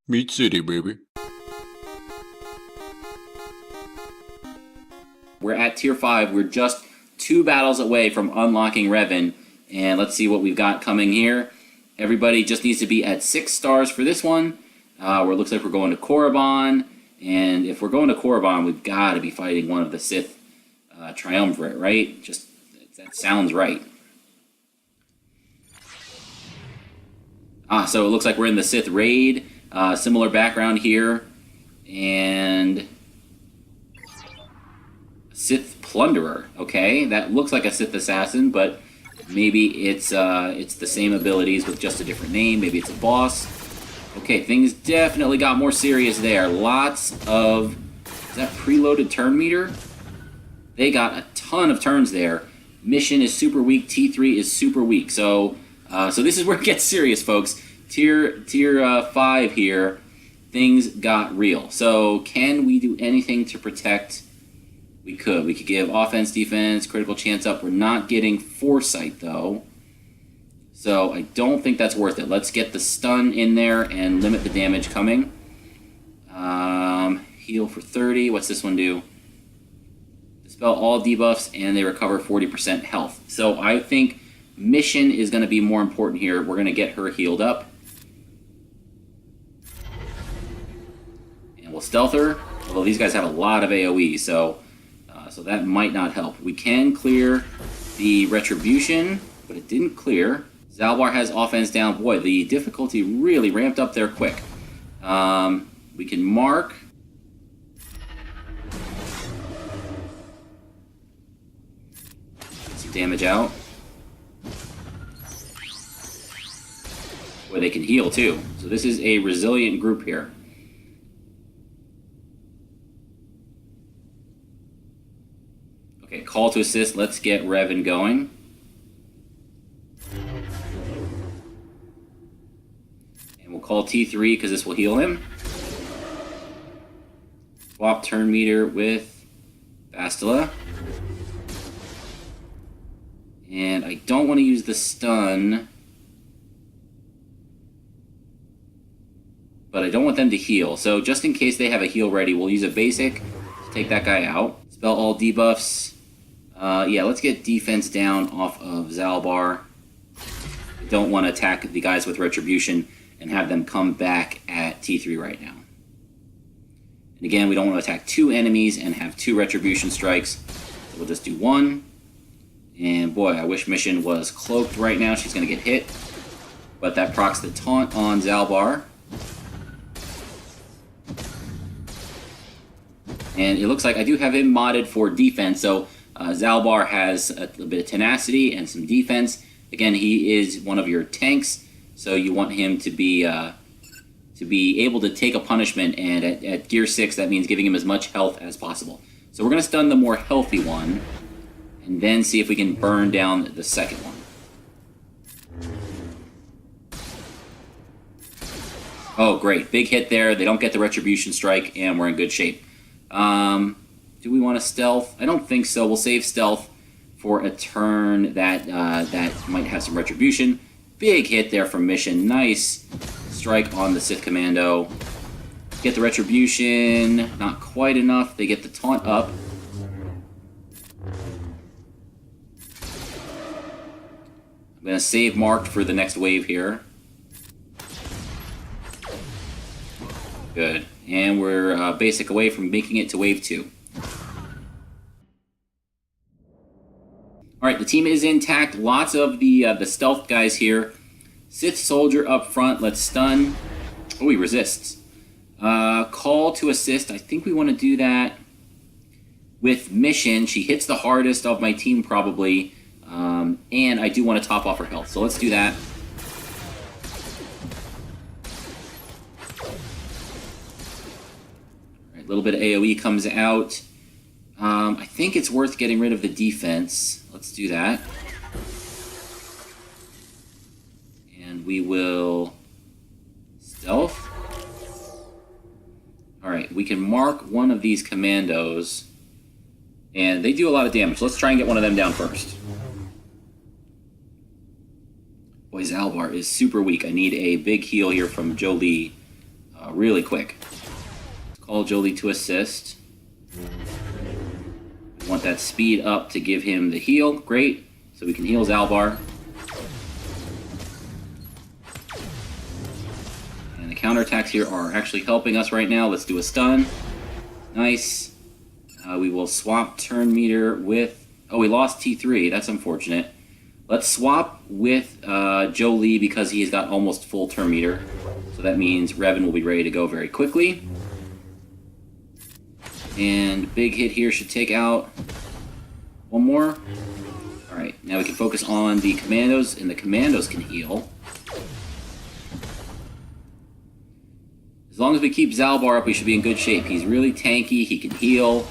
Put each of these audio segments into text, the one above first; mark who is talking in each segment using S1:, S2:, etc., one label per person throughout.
S1: Meat City, baby.
S2: We're at tier 5. We're just 2 battles away from unlocking Revan. And let's see what we've got coming here. Everybody just needs to be at 6 stars for this one. Where it looks like we're going to Korriban. And if we're going to Korriban, we've got to be fighting one of the Sith Triumvirate, right? Just, that sounds right. So it looks like we're in the Sith raid. Similar background here. And Sith Plunderer. Okay, that looks like a Sith Assassin, but maybe it's the same abilities with just a different name. Maybe it's a boss. Okay, things definitely got more serious there. Lots of... Is that preloaded turn meter? They got a ton of turns there. Mission is super weak. T3 is super weak. So this is where it gets serious, folks. Tier 5 here. Things got real. So can we do anything to protect? We could. We could give offense, defense, critical chance up. We're not getting foresight, though. So I don't think that's worth it. Let's get the stun in there and limit the damage coming. Heal for 30. What's this one do? Dispel all debuffs, and they recover 40% health. So I think mission is going to be more important here. We're going to get her healed up. And we'll stealth her. Although these guys have a lot of AoE, so that might not help. We can clear the Retribution, but it didn't clear. Zaalbar has offense down. Boy, the difficulty really ramped up there quick. We can mark. Get some damage out. Boy, they can heal too. So this is a resilient group here. Okay, call to assist. Let's get Revan going. And we'll call T3 because this will heal him. Swap turn meter with Bastila. And I don't want to use the stun. But I don't want them to heal. So just in case they have a heal ready, we'll use a basic to take that guy out. Spell all debuffs. Yeah, let's get defense down off of Zaalbar. I don't want to attack the guys with Retribution and have them come back at T3 right now. And again, we don't want to attack 2 enemies and have 2 Retribution strikes. So we'll just do 1. And boy, I wish Mission was cloaked right now. She's going to get hit. But that procs the taunt on Zaalbar. And it looks like I do have him modded for defense, so Zaalbar has a bit of tenacity and some defense. Again, he is one of your tanks, so you want him to be able to take a punishment, and at Gear 6, that means giving him as much health as possible. So we're going to stun the more healthy one, and then see if we can burn down the second one. Oh, great. Big hit there. They don't get the Retribution strike, and we're in good shape. Do we want to stealth? I don't think so. We'll save stealth for a turn that might have some Retribution. Big hit there from Mission. Nice strike on the Sith Commando. Get the Retribution. Not quite enough. They get the taunt up. I'm going to save marked for the next wave here. Good. And we're basic away from making it to wave 2. Alright, the team is intact. Lots of the stealth guys here. Sith soldier up front. Let's stun. Oh, he resists. Call to assist. I think we want to do that with Mission. She hits the hardest of my team probably. And I do want to top off her health. So let's do that. A little bit of AoE comes out. I think it's worth getting rid of the defense. Let's do that. And we will stealth. Alright, we can mark one of these commandos. And they do a lot of damage. Let's try and get one of them down first. Boy, Zaalbar is super weak. I need a big heal here from Jolee. really quick. Let's call Jolee to assist. We want that speed up to give him the heal. Great. So we can heal Zaalbar. And the counterattacks here are actually helping us right now. Let's do a stun. Nice. We will swap turn meter with... Oh, we lost T3. That's unfortunate. Let's swap with Jolee because he's got almost full turn meter. So that means Revan will be ready to go very quickly. And big hit here should take out one more. Alright, now we can focus on the commandos, and the commandos can heal. As long as we keep Zaalbar up, we should be in good shape. He's really tanky, he can heal.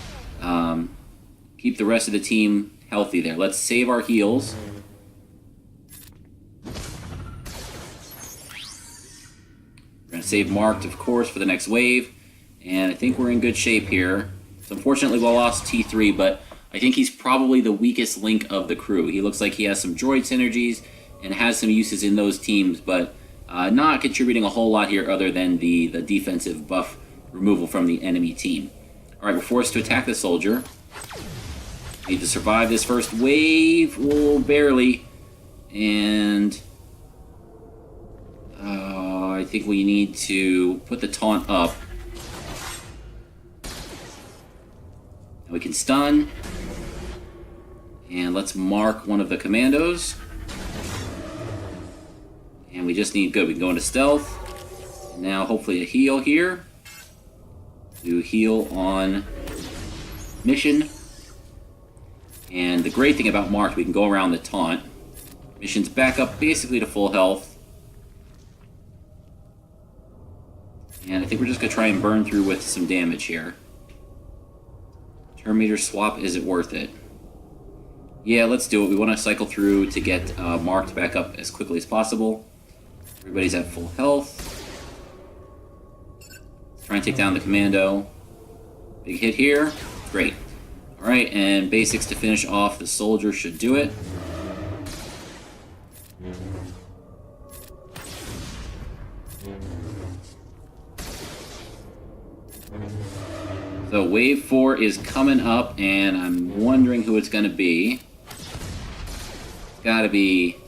S2: Keep the rest of the team healthy there. Let's save our heals. We're going to save Marked, of course, for the next wave. And I think we're in good shape here. So unfortunately, we lost T3, but I think he's probably the weakest link of the crew. He looks like he has some droid synergies and has some uses in those teams, but not contributing a whole lot here other than the defensive buff removal from the enemy team. All right, we're forced to attack the soldier. Need to survive this first wave. Oh, barely. And I think we need to put the taunt up. And we can stun. And let's mark one of the commandos. And we just need, good, we can go into stealth. And now hopefully a heal here. Do heal on mission. And the great thing about Marked, we can go around the taunt. Mission's back up basically to full health. And I think we're just going to try and burn through with some damage here. Turn meter swap, is it worth it? Yeah, let's do it. We want to cycle through to get Marked back up as quickly as possible. Everybody's at full health. Let's try and take down the commando. Big hit here. Great. Alright, and basics to finish off. The soldier should do it. So wave 4 is coming up, and I'm wondering who it's going to be. It's got to be...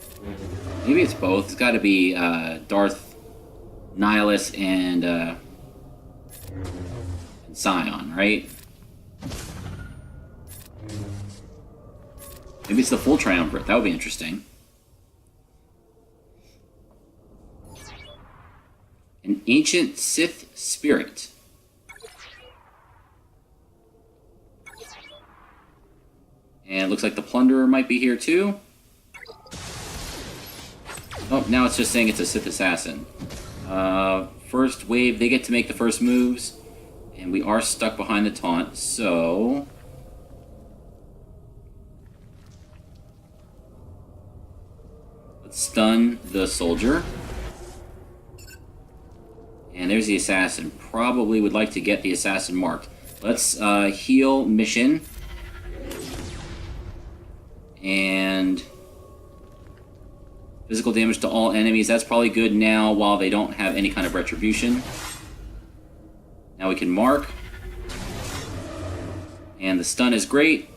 S2: Maybe it's both. It's got to be Darth Nihilus and Scion, right? Maybe it's the full Triumvirate. That would be interesting. An ancient Sith spirit. And it looks like the Plunderer might be here too. Oh, now it's just saying it's a Sith assassin. First wave, they get to make the first moves. And we are stuck behind the taunt, so... let's stun the soldier. And there's the assassin. Probably would like to get the assassin marked. Let's heal mission. And physical damage to all enemies. That's probably good now while they don't have any kind of retribution. Now we can mark. And the stun is great.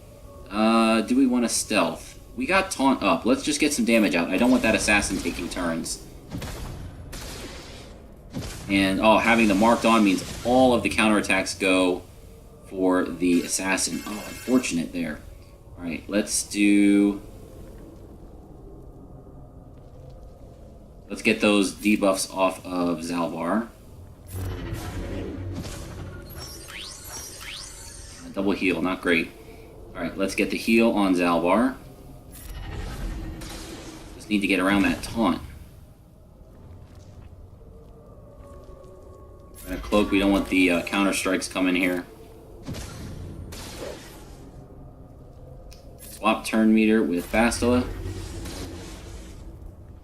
S2: Do we want to stealth? We got taunt up. Let's just get some damage out. I don't want that assassin taking turns. And, oh, having the marked on means all of the counterattacks go for the assassin. Oh, unfortunate there. Alright, let's do... let's get those debuffs off of Zaalbar. Double heal, not great. Alright, let's get the heal on Zaalbar. Just need to get around that taunt. Right, cloak, we don't want the counter strikes coming here. Swap turn meter with Bastila.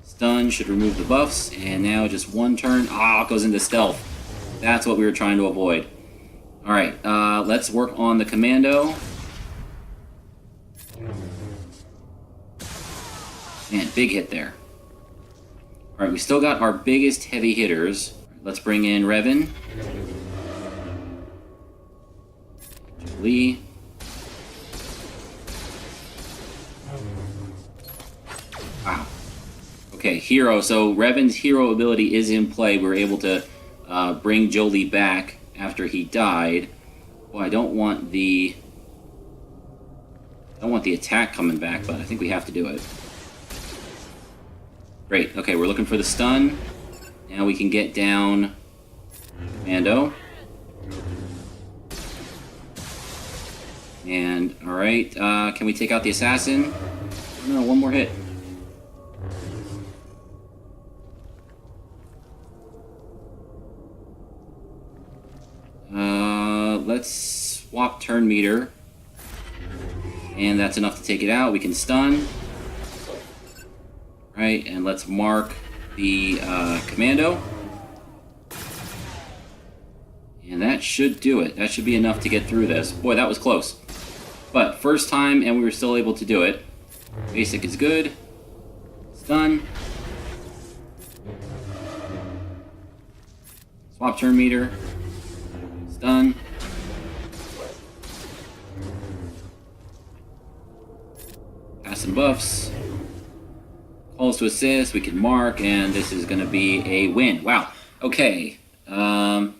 S2: Stun should remove the buffs, and now just one turn. Ah, it goes into stealth. That's what we were trying to avoid. Alright, let's work on the commando. Man, big hit there. Alright, we still got our biggest heavy hitters. Let's bring in Revan. Jolee. Wow. Okay, hero. So Revan's hero ability is in play. We're able to bring Jolee back after he died. Well, I don't want the attack coming back, but I think we have to do it. Great. Okay, we're looking for the stun. Now we can get down Mando. And, alright, can we take out the assassin? No, one more hit. Let's swap turn meter. And that's enough to take it out. We can stun. Right, and let's mark the commando. And that should do it. That should be enough to get through this. Boy, that was close. But first time, and we were still able to do it. Basic is good. Stun. Swap turn meter. Stun. Pass some buffs. Calls to assist, we can mark, and this is going to be a win. Wow. Okay. Oh,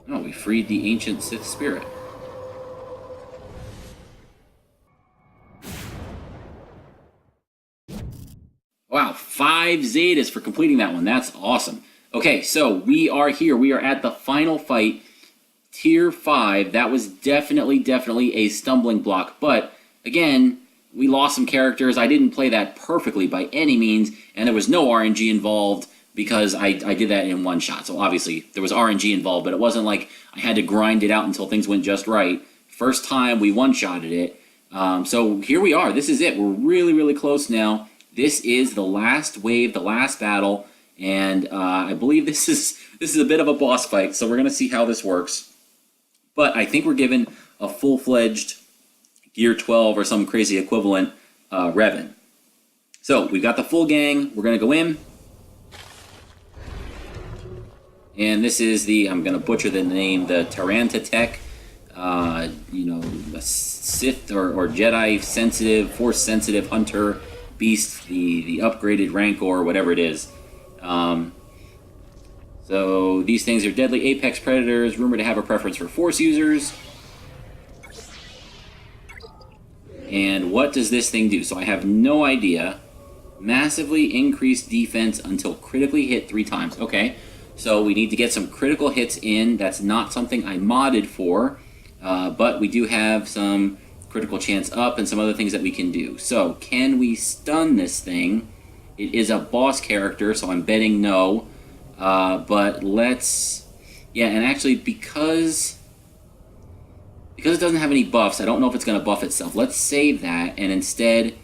S2: we freed the ancient Sith spirit. Wow, 5 zetas for completing that one. That's awesome. Okay, so we are here. We are at the final fight. Tier 5, that was definitely a stumbling block. But, again, we lost some characters. I didn't play that perfectly by any means, and there was no RNG involved because I did that in one shot. So, obviously, there was RNG involved, but it wasn't like I had to grind it out until things went just right. First time, we one-shotted it. So, here we are. This is it. We're really close now. This is the last wave, the last battle, and I believe this is a bit of a boss fight, so we're going to see how this works. But I think we're given a full-fledged Gear 12 or some crazy equivalent Revan. So we've got the full gang. We're going to go in. And this is the, I'm going to butcher the name, the Tarantatech, a Sith or Jedi sensitive, Force sensitive hunter beast, the upgraded Rancor, whatever it is. So these things are deadly apex predators, rumored to have a preference for Force users. And what does this thing do? So I have no idea. Massively increased defense until critically hit 3 times. Okay, so we need to get some critical hits in. That's not something I modded for, but we do have some critical chance up and some other things that we can do. So can we stun this thing? It is a boss character, so I'm betting no. But let's... Yeah, and actually, because it doesn't have any buffs, I don't know if it's going to buff itself. Let's save that and instead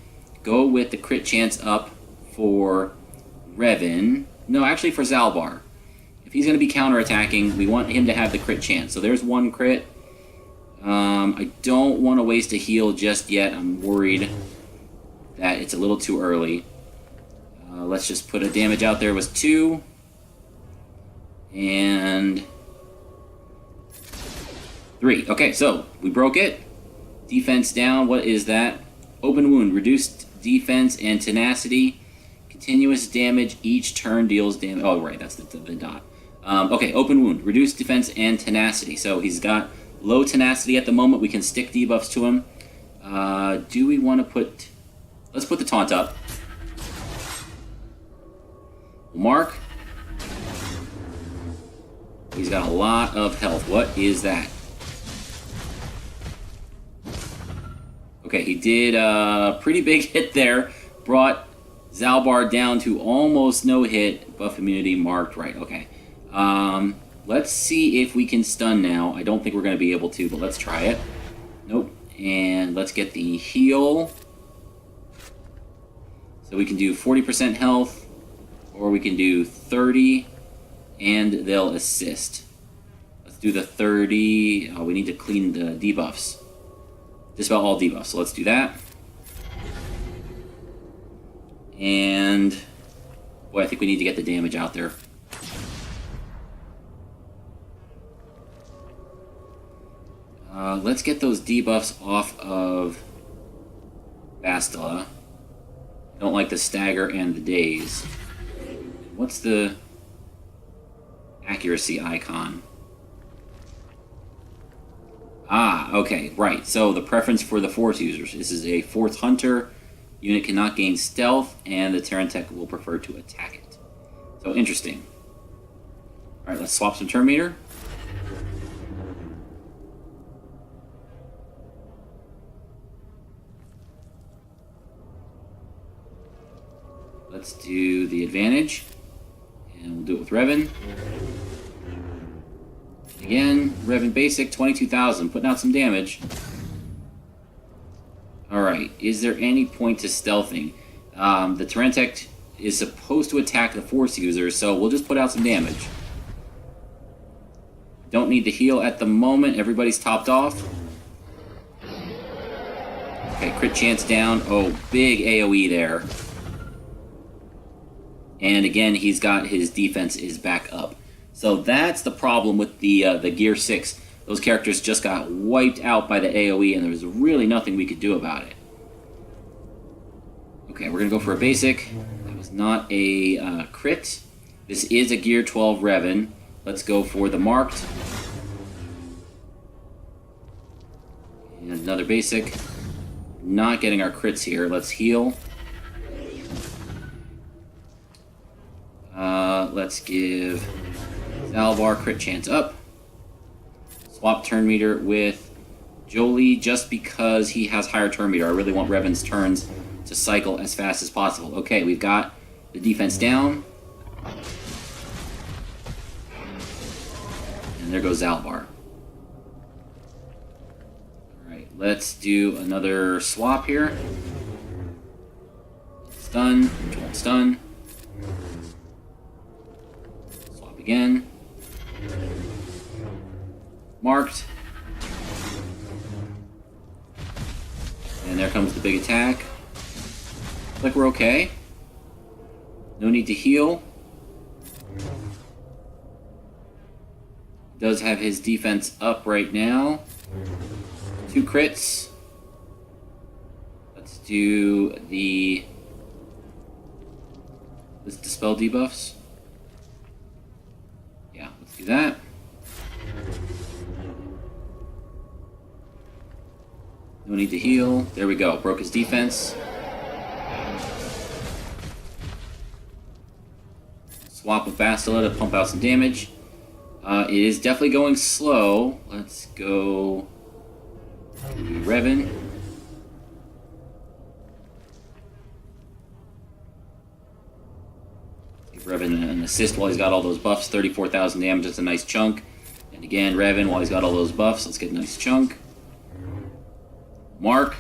S2: go with the crit chance up for Revan. No, actually for Zaalbar. If he's going to be counterattacking, we want him to have the crit chance. So there's 1 crit. I don't want to waste a heal just yet. I'm worried that it's a little too early. Let's just put a damage out there. It was 2. And 3. Okay, so we broke it. Defense down. What is that? Open wound. Reduced defense and tenacity. Continuous damage. Each turn deals damage. Oh, right. That's the dot. Okay, open wound. Reduced defense and tenacity. So he's got low tenacity at the moment. We can stick debuffs to him. Do we want to put... Let's put the taunt up. Mark. He's got a lot of health. What is that? Okay, he did a pretty big hit there. Brought Zaalbar down to almost no hit. Buff immunity marked. Right, okay. Let's see if we can stun now. I don't think we're going to be able to, but let's try it. Nope. And let's get the heal. So we can do 40% health, or we can do 30, and they'll assist. Let's do the 30. Oh, we need to clean the debuffs. Just about all debuffs, so let's do that. And boy, I think we need to get the damage out there. Let's get those debuffs off of Bastila. I don't like the stagger and the daze. What's the accuracy icon? Ah, okay, right. So the preference for the Force users. This is a Force Hunter. Unit cannot gain stealth, and the Terran Tech will prefer to attack it. So interesting. Alright, let's swap some turn meter. Let's do the advantage, and we'll do it with Revan. Again, Revan basic, 22,000, putting out some damage. Alright, is there any point to stealthing? The Terran Tech is supposed to attack the Force user, so we'll just put out some damage. Don't need to heal at the moment, everybody's topped off. Okay, crit chance down. Oh, big AoE there. And again, he's got his defense is back up. So that's the problem with the Gear 6. Those characters just got wiped out by the AoE, and there was really nothing we could do about it. Okay, we're going to go for a basic. That was not a crit. This is a Gear 12 Revan. Let's go for the marked. And another basic. Not getting our crits here. Let's heal. Let's give Zaalbar crit chance up. Swap turn meter with Jolee just because he has higher turn meter. I really want Revan's turns to cycle as fast as possible. Okay, we've got the defense down. And there goes Zaalbar. Alright, let's do another swap here. Stun, which won't stun. Swap again. Marked. And there comes the big attack. Looks like we're okay. No need to heal. Does have his defense up right now. 2 crits. Let's do the... Let's dispel debuffs. Yeah, let's do that. No need to heal. There we go. Broke his defense. Swap with Bastila to pump out some damage. It is definitely going slow. Let's go to Revan. Give Revan an assist while he's got all those buffs. 34,000 damage. That's a nice chunk. And again, Revan, while he's got all those buffs, let's get a nice chunk. Mark.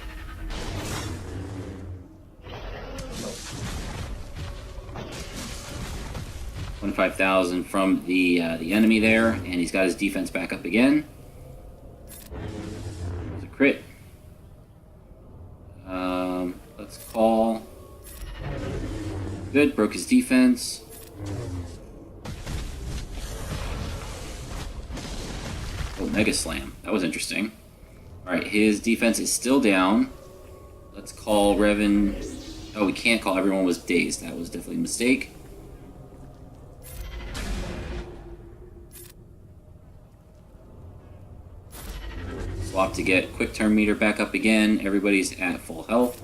S2: $25,000 from the enemy there, and he's got his defense back up again. There's a crit. Let's call. Good, broke his defense. Oh, Mega Slam. That was interesting. Alright, his defense is still down. Let's call Revan. Oh, we can't call. Everyone was dazed. That was definitely a mistake. Swap to get quick turn meter back up again. Everybody's at full health.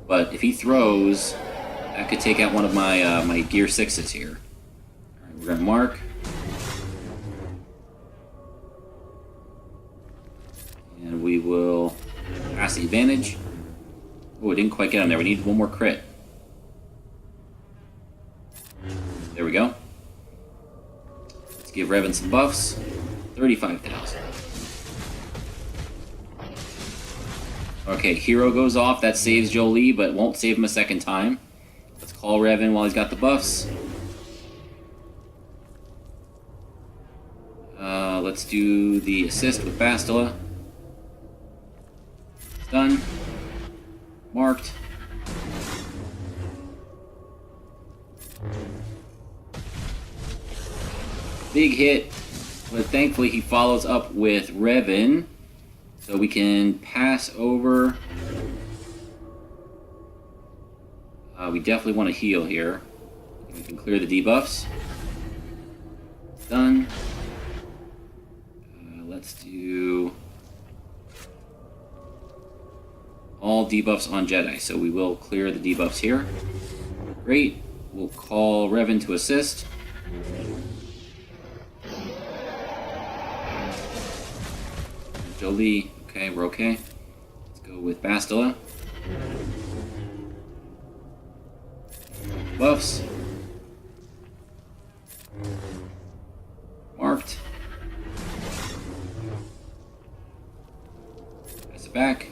S2: But if he throws, that could take out one of my my Gear 6s here. Alright, we're going to mark. And we will pass the advantage. Oh, it didn't quite get on there. We need one more crit. There we go. Let's give Revan some buffs. 35,000. Okay, hero goes off. That saves Jolee, but won't save him a second time. Let's call Revan while he's got the buffs. Let's do the assist with Bastila. Done. Marked. big hit, but thankfully he follows up with Revan, so we can pass over. We definitely want to heal here. We can clear the debuffs. Done. Let's do all debuffs on Jedi, so we will clear the debuffs here. Great. We'll call Revan to assist. Jolee. Okay, we're okay. Let's go with Bastila. Buffs. Marked. Pass it back.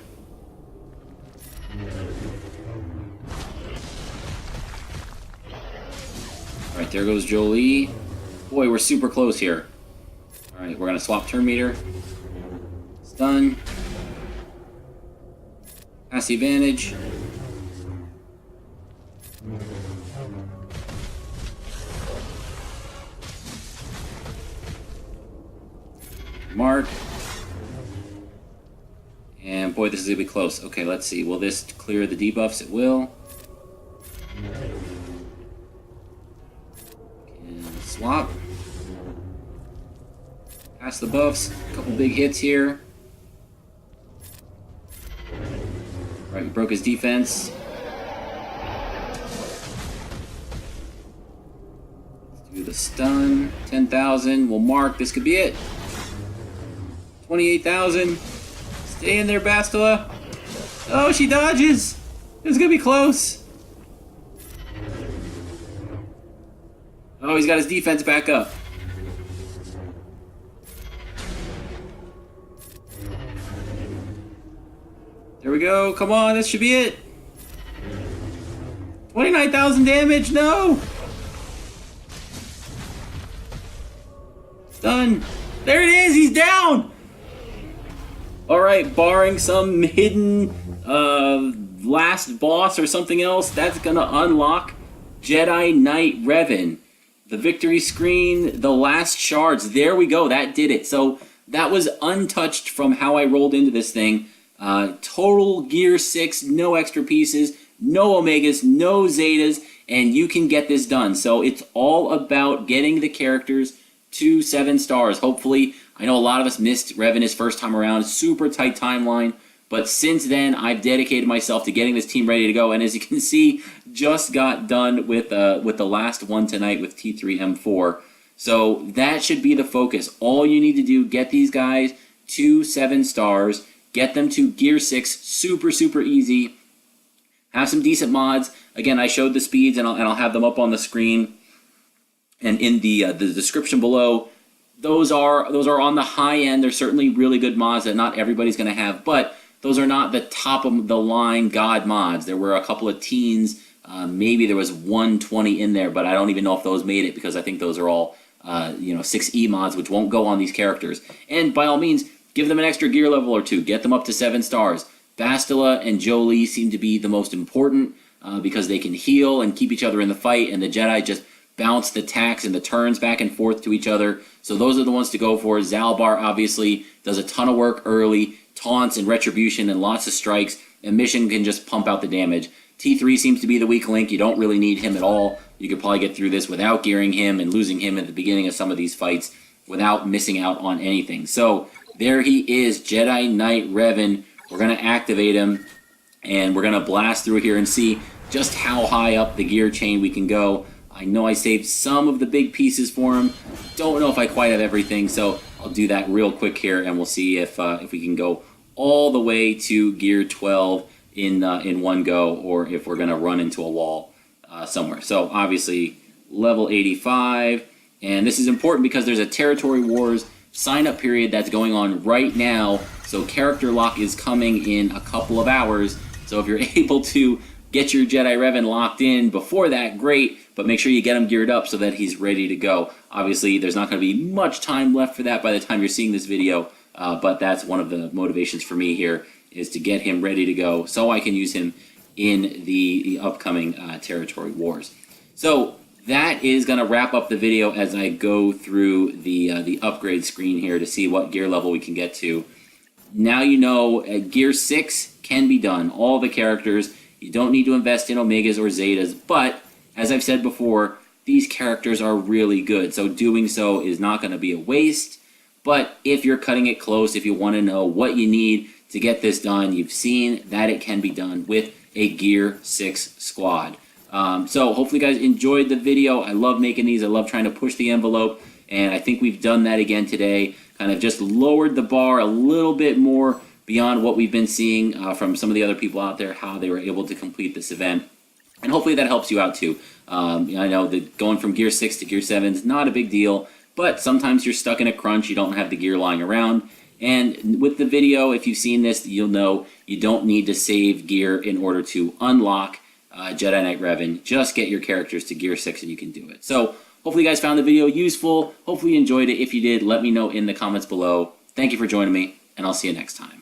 S2: Alright, there goes Jolee. Boy, we're super close here. Alright, we're going to swap turn meter. Stun. Pass the advantage. Mark. And boy, this is going to be close. Okay, let's see. Will this clear the debuffs? It will. And swap. Pass the buffs. A couple big hits here. Right, we broke his defense. Let's do the stun. 10,000. We'll mark. This could be it. 28,000. Stay in there, Bastila. Oh, she dodges. It's gonna be close. Oh, he's got his defense back up. There we go. Come on, this should be it. 29,000 damage. No. Stun. There it is. He's down. Alright, barring some hidden last boss or something else, that's going to unlock Jedi Knight Revan. The victory screen, the last shards, there we go, that did it. So that was untouched from how I rolled into this thing. Total Gear 6, no extra pieces, no Omegas, no Zetas, and you can get this done. So it's all about getting the characters to 7 stars, hopefully. I know a lot of us missed Revan his first time around, super tight timeline, but since then I've dedicated myself to getting this team ready to go, and as you can see, just got done with the last one tonight with T3M4. So that should be the focus. All you need to do, get these guys to 7 stars, get them to Gear 6, super, super easy, have some decent mods. Again, I showed the speeds, and I'll have them up on the screen and in the description below. Those are on the high end. They're certainly really good mods that not everybody's going to have, but those are not the top of the line god mods. There were a couple of teens. Maybe there was 120 in there, but I don't even know if those made it because I think those are all 6E mods, which won't go on these characters. And by all means, give them an extra gear level or 2. Get them up to 7 stars. Bastila and Jolee seem to be the most important because they can heal and keep each other in the fight, and the Jedi just bounce the attacks and the turns back and forth to each other. So those are the ones to go for. Zaalbar obviously does a ton of work early, taunts and retribution and lots of strikes, and Mission can just pump out the damage. T3 seems to be the weak link. You don't really need him at all. You could probably get through this without gearing him and losing him at the beginning of some of these fights without missing out on anything. So there he is, Jedi Knight Revan. We're going to activate him, and we're going to blast through here and see just how high up the gear chain we can go. I know I saved some of the big pieces for him. Don't know if I quite have everything, so I'll do that real quick here, and we'll see if we can go all the way to Gear 12 in one go, or if we're going to run into a wall somewhere. So obviously, level 85, and this is important because there's a Territory Wars sign-up period that's going on right now, so character lock is coming in a couple of hours. So if you're able to get your Jedi Revan locked in before that, great, but make sure you get him geared up so that he's ready to go. Obviously, there's not going to be much time left for that by the time you're seeing this video, but that's one of the motivations for me here, is to get him ready to go so I can use him in the upcoming Territory Wars. So that is going to wrap up the video as I go through the upgrade screen here to see what gear level we can get to. Now you know Gear 6 can be done. All the characters, you don't need to invest in Omegas or Zetas, but as I've said before, these characters are really good, so doing so is not going to be a waste. But if you're cutting it close, if you want to know what you need to get this done, you've seen that it can be done with a Gear 6 squad. So hopefully you guys enjoyed the video. I love making these. I love trying to push the envelope, and I think we've done that again today. Kind of just lowered the bar a little bit more beyond what we've been seeing from some of the other people out there, how they were able to complete this event. And hopefully that helps you out too. I know that going from Gear 6 to Gear 7 is not a big deal, but sometimes you're stuck in a crunch, you don't have the gear lying around. And with the video, if you've seen this, you'll know you don't need to save gear in order to unlock Jedi Knight Revan. Just get your characters to Gear 6 and you can do it. So hopefully you guys found the video useful. Hopefully you enjoyed it. If you did, let me know in the comments below. Thank you for joining me, and I'll see you next time.